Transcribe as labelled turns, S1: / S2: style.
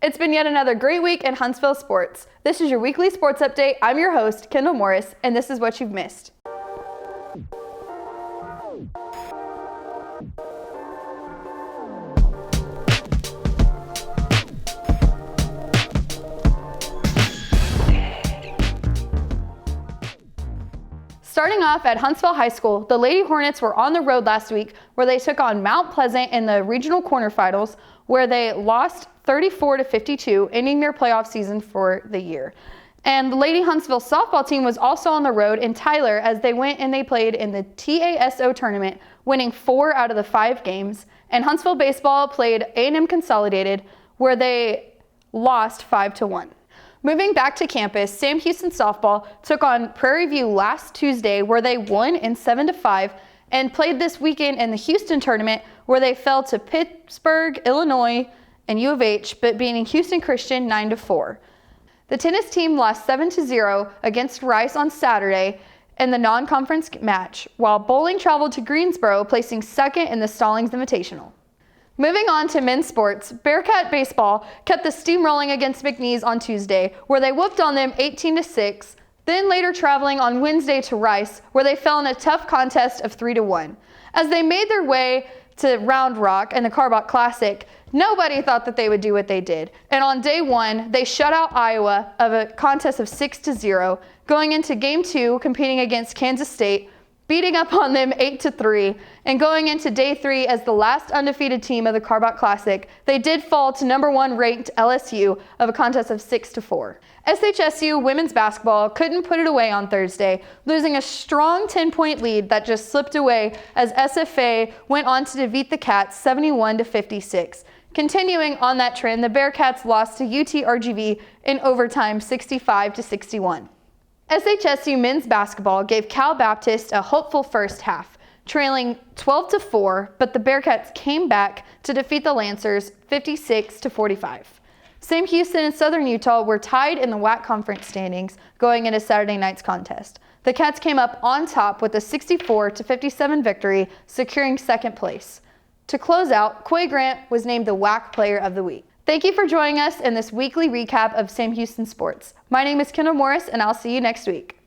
S1: It's been yet another great week in Huntsville sports. This is your weekly sports update. I'm your host, Kendall Morris, and this is what you've missed. Starting off at Huntsville High School, the Lady Hornets were on the road last week where they took on Mount Pleasant in the regional quarterfinals, where they lost 34-52, ending their playoff season for the year. And the Lady Huntsville softball team was also on the road in Tyler as they went and they played in the TASO tournament, winning 4 out of the 5 games. And Huntsville baseball played A&M Consolidated, where they lost 5-1. Moving back to campus, Sam Houston softball took on Prairie View last Tuesday, where they won in 7-5, and played this weekend in the Houston tournament, where they fell to Pittsburgh, Illinois, and U of H, but beating Houston Christian 9-4. The tennis team lost 7-0 against Rice on Saturday in the non-conference match, while bowling traveled to Greensboro, placing second in the Stallings Invitational. Moving on to men's sports, Bearkat baseball kept the steam rolling against McNeese on Tuesday, where they whooped on them 18-6, then later traveling on Wednesday to Rice, where they fell in a tough contest of 3-1. As they made their way to Round Rock and the Carbach Classic, nobody thought that they would do what they did. And on day 1, they shut out Iowa of a contest of 6-0, going into game 2 competing against Kansas State, beating up on them 8-3, and going into day 3 as the last undefeated team of the Carbach Classic, they did fall to number 1 ranked LSU of a contest of 6-4. SHSU women's basketball couldn't put it away on Thursday, losing a strong 10-point lead that just slipped away as SFA went on to defeat the Cats 71-56. Continuing on that trend, the Bearkats lost to UT-RGV in overtime 65-61. SHSU men's basketball gave Cal Baptist a hopeful first half, trailing 12-4, but the Bearkats came back to defeat the Lancers 56-45. Sam Houston and Southern Utah were tied in the WAC conference standings going into Saturday night's contest. The Cats came up on top with a 64-57 victory, securing second place. To close out, Coy Grant was named the WAC Player of the Week. Thank you for joining us in this weekly recap of Sam Houston Sports. My name is Kendall Morris, and I'll see you next week.